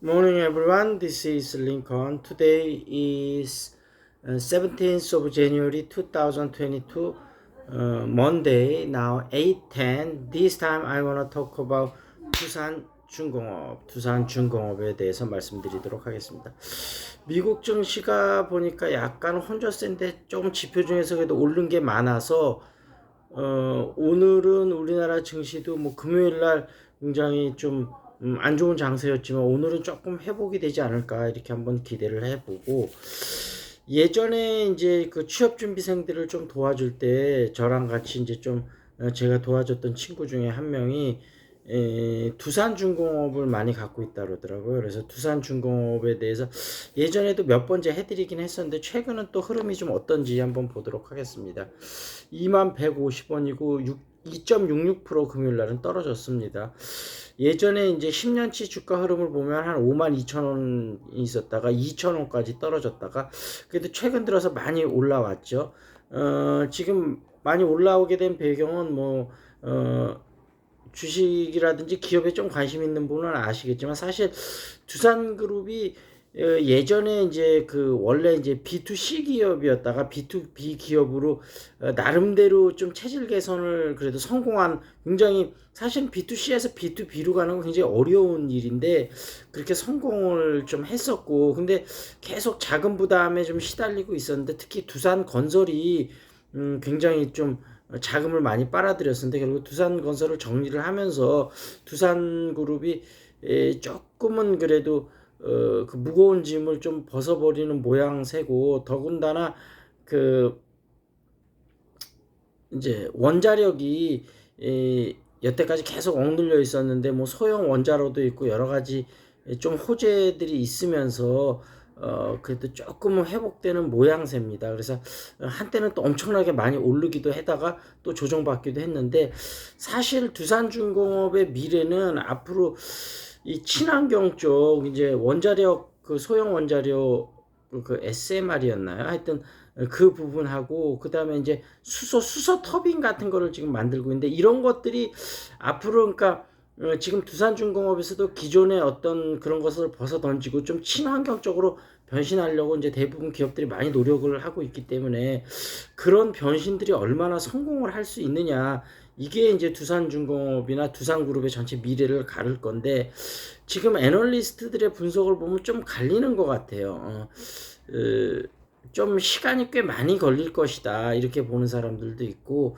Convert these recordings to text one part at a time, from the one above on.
Morning everyone, this is Lincoln. Today is 17th of January 2022, Monday, now 8:10. This time I want to talk about 두산중공업에 대해서 말씀드리도록 하겠습니다. 미국 증시가 보니까 약간 혼조세인데 조금 지표 중에서 그래도 오른 게 많아서 오늘은 우리나라 증시도 뭐 금요일날 굉장히 좀 안 좋은 장세였지만 오늘은 조금 회복이 되지 않을까 이렇게 한번 기대를 해보고, 예전에 이제 그 취업준비생들을 좀 도와줄 때 저랑 같이 이제 좀 제가 도와줬던 친구 중에 한 명이 두산중공업을 많이 갖고 있다 그러더라고요. 그래서 두산중공업에 대해서 예전에도 몇 번째 해드리긴 했었는데 최근은 또 흐름이 좀 어떤지 한번 보도록 하겠습니다. 2150원이고 2.66% 금요일 날은 떨어졌습니다. 예전에 이제 10년치 주가 흐름을 보면 한 52,000원이 있었다가 2,000원까지 떨어졌다가 그래도 최근 들어서 많이 올라왔죠. 지금 많이 올라오게 된 배경은 주식이라든지 기업에 좀 관심 있는 분은 아시겠지만, 사실 두산그룹이 예전에 이제 그 원래 이제 B2C 기업이었다가 B2B 기업으로 나름대로 좀 체질 개선을 그래도 성공한, 굉장히 사실 B2C에서 B2B로 가는 건 굉장히 어려운 일인데 그렇게 성공을 좀 했었고, 근데 계속 자금 부담에 좀 시달리고 있었는데 특히 두산건설이 굉장히 좀 자금을 많이 빨아들였었는데 결국 두산건설을 정리를 하면서 두산그룹이 조금은 그래도 그 무거운 짐을 좀 벗어버리는 모양새고, 더군다나 그 이제 원자력이 여태까지 계속 억눌려 있었는데 뭐 소형 원자로도 있고 여러 가지 좀 호재들이 있으면서 그래도 조금은 회복되는 모양새입니다. 그래서 한때는 또 엄청나게 많이 오르기도 하다가 또 조정받기도 했는데, 사실 두산중공업의 미래는 앞으로 이 친환경 쪽 이제 원자력, 그 소형 원자력 그 SMR이었나요? 하여튼 그 부분하고 그다음에 이제 수소 터빈 같은 거를 지금 만들고 있는데, 이런 것들이 앞으로 그러니까 지금 두산중공업에서도 기존의 어떤 그런 것을 벗어 던지고 좀 친환경적으로 변신하려고 이제 대부분 기업들이 많이 노력을 하고 있기 때문에, 그런 변신들이 얼마나 성공을 할 수 있느냐, 이게 이제 두산중공업이나 두산그룹의 전체 미래를 가를 건데, 지금 애널리스트들의 분석을 보면 좀 갈리는 것 같아요. 좀 시간이 꽤 많이 걸릴 것이다 이렇게 보는 사람들도 있고,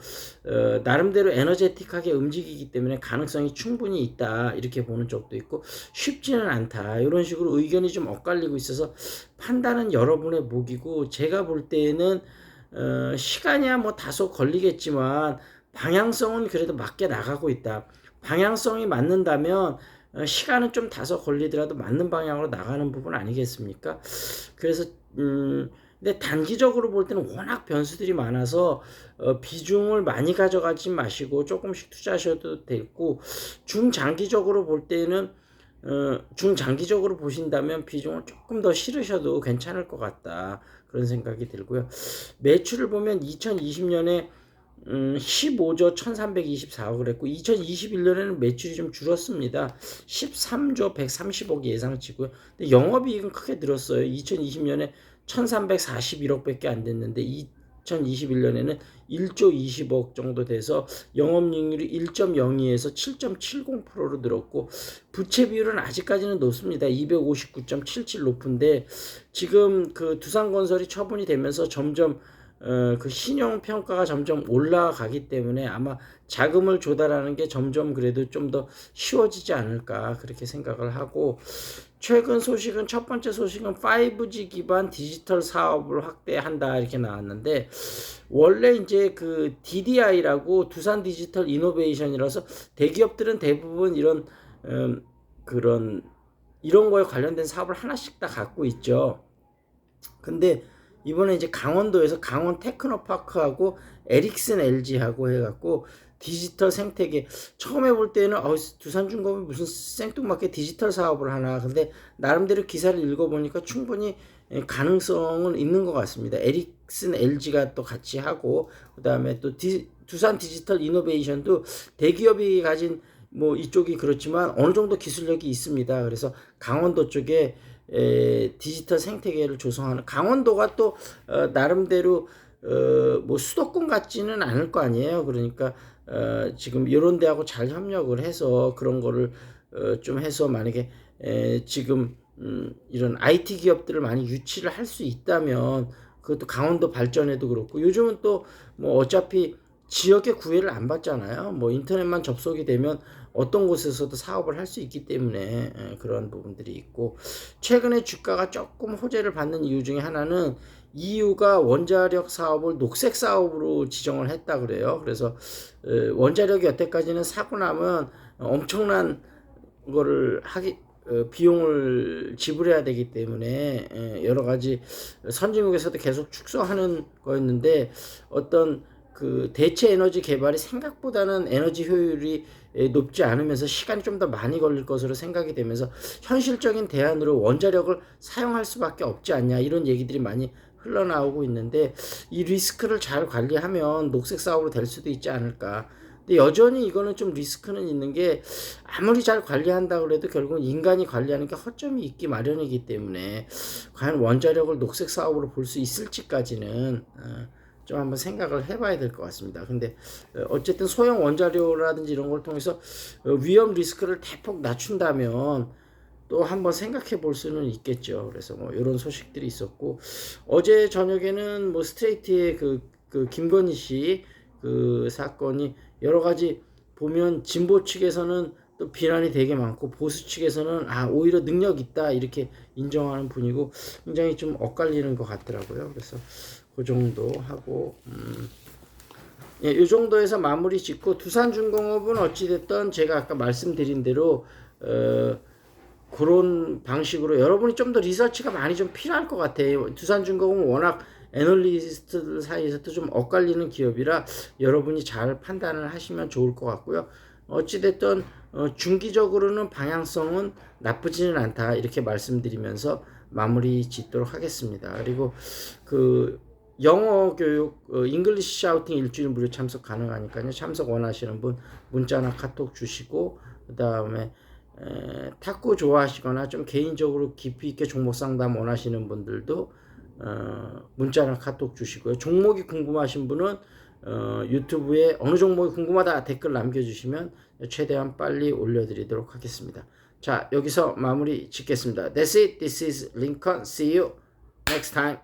나름대로 에너제틱하게 움직이기 때문에 가능성이 충분히 있다 이렇게 보는 쪽도 있고, 쉽지는 않다 이런 식으로 의견이 좀 엇갈리고 있어서 판단은 여러분의 몫이고, 제가 볼 때는 시간이야 뭐 다소 걸리겠지만 방향성은 그래도 맞게 나가고 있다. 방향성이 맞는다면 시간은 좀 다소 걸리더라도 맞는 방향으로 나가는 부분 아니겠습니까? 그래서 근데 단기적으로 볼 때는 워낙 변수들이 많아서 비중을 많이 가져가지 마시고 조금씩 투자하셔도 되고, 중장기적으로 볼 때는 중장기적으로 보신다면 비중을 조금 더 실으셔도 괜찮을 것 같다 그런 생각이 들고요. 매출을 보면 2020년에 15조 1324억을 했고 2021년에는 매출이 좀 줄었습니다. 13조 130억 예상치고요. 근데 영업이익은 크게 늘었어요. 2020년에 1341억밖에 안 됐는데 2021년에는 1조 20억 정도 돼서 영업이익률이 1.02에서 7.70%로 늘었고, 부채 비율은 아직까지는 높습니다. 259.77 높은데 지금 그 두산건설이 처분이 되면서 점점 그 신용 평가가 점점 올라가기 때문에 아마 자금을 조달하는 게 점점 그래도 좀 더 쉬워지지 않을까 그렇게 생각을 하고, 최근 소식은 첫 번째 소식은 5G 기반 디지털 사업을 확대한다 이렇게 나왔는데, 원래 이제 그 DDI라고 두산 디지털 이노베이션이라서 대기업들은 대부분 이런 거에 관련된 사업을 하나씩 다 갖고 있죠. 근데 이번에 이제 강원도에서 강원 테크노파크하고 에릭슨 LG하고 해갖고 디지털 생태계, 처음에 볼 때는 두산중공업이 무슨 생뚱맞게 디지털 사업을 하나, 근데 나름대로 기사를 읽어보니까 충분히 가능성은 있는 것 같습니다. 에릭슨 LG가 또 같이 하고, 그 다음에 또 두산 디지털 이노베이션도 대기업이 가진 뭐 이쪽이 그렇지만 어느 정도 기술력이 있습니다. 그래서 강원도 쪽에 디지털 생태계를 조성하는, 강원도가 또 나름대로 뭐 수도권 같지는 않을 거 아니에요. 그러니까 지금 이런 데하고 잘 협력을 해서 그런 거를 좀 해서 만약에 지금 이런 IT 기업들을 많이 유치를 할 수 있다면, 그것도 강원도 발전에도 그렇고, 요즘은 또 뭐 어차피 지역의 구애를 안 받잖아요. 뭐 인터넷만 접속이 되면 어떤 곳에서도 사업을 할 수 있기 때문에 그런 부분들이 있고, 최근에 주가가 조금 호재를 받는 이유 중에 하나는 EU가 원자력 사업을 녹색 사업으로 지정을 했다 그래요. 그래서 원자력이 여태까지는 사고 나면 엄청난 거를 비용을 지불해야 되기 때문에 여러 가지 선진국에서도 계속 축소하는 거였는데, 어떤 그 대체 에너지 개발이 생각보다는 에너지 효율이 높지 않으면서 시간이 좀 더 많이 걸릴 것으로 생각이 되면서 현실적인 대안으로 원자력을 사용할 수밖에 없지 않냐, 이런 얘기들이 많이 흘러나오고 있는데, 이 리스크를 잘 관리하면 녹색 사업으로 될 수도 있지 않을까. 근데 여전히 이거는 좀 리스크는 있는 게, 아무리 잘 관리한다 그래도 결국은 인간이 관리하는 게 허점이 있기 마련이기 때문에 과연 원자력을 녹색 사업으로 볼 수 있을지까지는 좀 한번 생각을 해봐야 될 것 같습니다. 근데 어쨌든 소형 원자료라든지 이런 걸 통해서 위험 리스크를 대폭 낮춘다면 또 한번 생각해 볼 수는 있겠죠. 그래서 뭐 이런 소식들이 있었고, 어제 저녁에는 뭐 스트레이트의 그 김건희 씨 그 사건이 여러 가지 보면, 진보 측에서는 또 비난이 되게 많고 보수 측에서는 오히려 능력 있다 이렇게 인정하는 분이고, 굉장히 좀 엇갈리는 것 같더라고요. 그래서 그 정도 하고 예, 이 정도에서 마무리 짓고, 두산중공업은 어찌됐든 제가 아까 말씀드린 대로 그런 방식으로 여러분이 좀 더 리서치가 많이 좀 필요할 것 같아요. 두산중공업은 워낙 애널리스트들 사이에서도 좀 엇갈리는 기업이라 여러분이 잘 판단을 하시면 좋을 것 같고요. 어찌됐든 중기적으로는 방향성은 나쁘지는 않다 이렇게 말씀드리면서 마무리 짓도록 하겠습니다. 그리고 그 영어 교육 잉글리시 샤우팅 일주일 무료 참석 가능하니까요. 참석 원하시는 분 문자나 카톡 주시고, 그 다음에 탁구 좋아하시거나 좀 개인적으로 깊이 있게 종목 상담 원하시는 분들도 문자나 카톡 주시고요. 종목이 궁금하신 분은 유튜브에 어느 종목이 궁금하다 댓글 남겨주시면 최대한 빨리 올려드리도록 하겠습니다. 자, 여기서 마무리 짓겠습니다. That's it. This is Lincoln. See you next time.